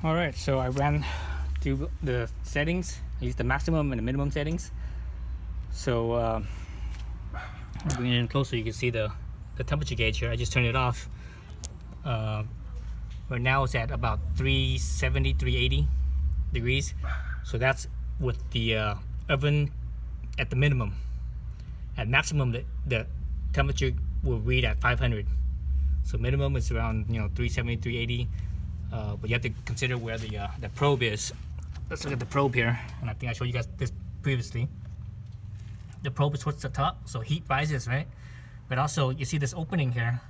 Alright, so I ran through the settings, at least the maximum and the minimum settings. So bringing it in closer, you can see the temperature gauge here. I just turned it off. Right now it's at about 370, 380 degrees. So that's with the oven at the minimum. At maximum, the temperature will read at 500. So minimum is around 370, 380. But you have to consider where the probe is. Let's look at the probe here, and I think I showed you guys this previously. The probe is towards the top, so heat rises, right? But also, you see this opening here.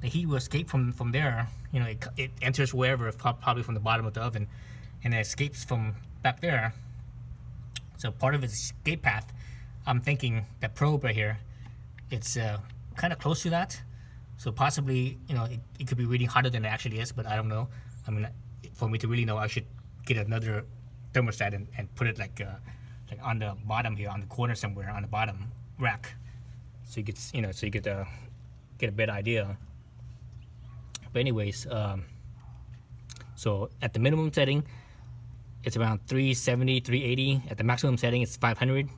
The heat will escape from there. It enters wherever, probably from the bottom of the oven, and it escapes from back there. So part of its escape path, I'm thinking that probe right here, it's kind of close to that. So possibly, it could be reading hotter than it actually is, but I don't know. I mean, for me to really know, I should get another thermostat and put it like on the bottom here, on the corner somewhere, on the bottom rack, so you could get a better idea. But anyways, so at the minimum setting, it's around 370, 380. At the maximum setting, it's 500.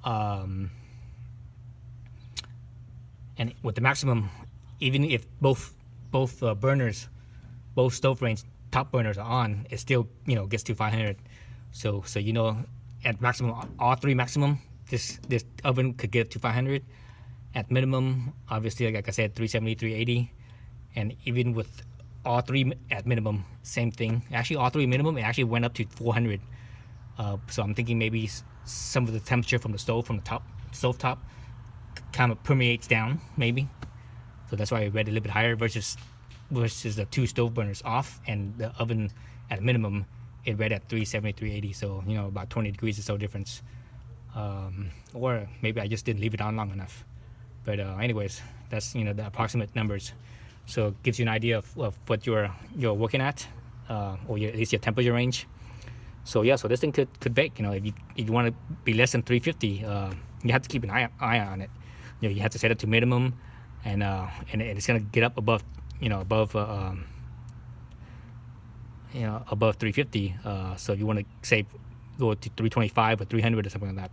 And with the maximum, even if both burners, both stove range top burners are on, it still gets to 500. So at maximum, all three maximum, this oven could get to 500. At minimum, obviously, like I said, 370, 380, and even with all three at minimum, same thing. Actually, all three minimum, it actually went up to 400. So I'm thinking maybe some of the temperature from the stove top kind of permeates down, maybe. So that's why I read a little bit higher versus the two stove burners off, and the oven at minimum, it read at 370, 380. So about 20 degrees or so difference. Or maybe I just didn't leave it on long enough. But anyways, that's the approximate numbers. So it gives you an idea of what you're working at, or at least your temperature range. So yeah, so this thing could bake. If you want to be less than 350, you have to keep an eye on it. You have to set it to minimum, and it's gonna get up above above 350. So if you want to say go to 325 or 300 or something like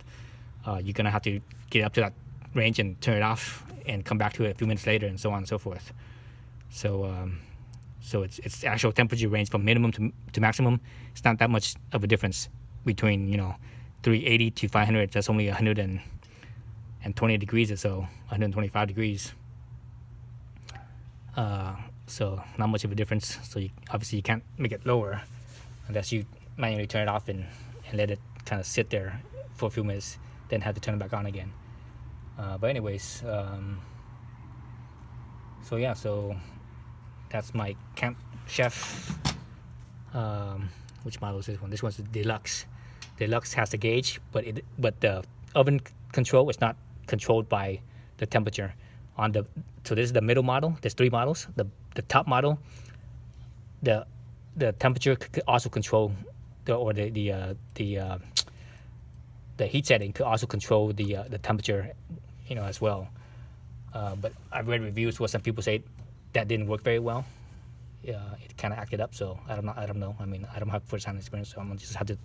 that, you're gonna have to get up to that range and turn it off and come back to it a few minutes later, and so on and so forth. So it's actual temperature range from minimum to maximum. It's not that much of a difference between 380 to 500. That's only 120 degrees or so, 125 degrees. So not much of a difference. So obviously you can't make it lower unless you manually turn it off and let it kind of sit there for a few minutes, then have to turn it back on again. But anyways, so yeah, so that's my Camp Chef. Which model is this one? This one's the Deluxe. Deluxe has the gauge, but the oven control is not controlled by the temperature. So this is the middle model. There's three models. The top model, the temperature could also control the heat setting could also control the temperature, as well. But I've read reviews where some people say that didn't work very well. It kind of acted up. So I don't know. I mean, I don't have first-hand experience, so I'm gonna just have to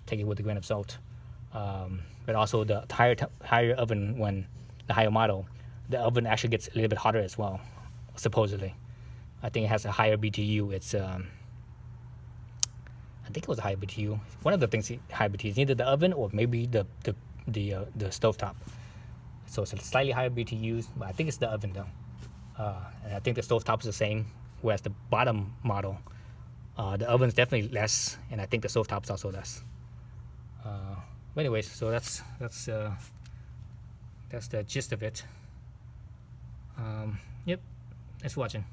take it with a grain of salt. But also the higher oven, when the higher model, the oven actually gets a little bit hotter as well, supposedly. I think it has a higher BTU. It's I think it was a higher BTU. One of the things higher BTU is either the oven or maybe the stovetop. So it's a slightly higher BTUs, but I think it's the oven though. And I think the stovetop is the same, whereas the bottom model, the oven's definitely less, and I think the stovetop is also less. But anyways, so that's the gist of it. Yep. Thanks for watching.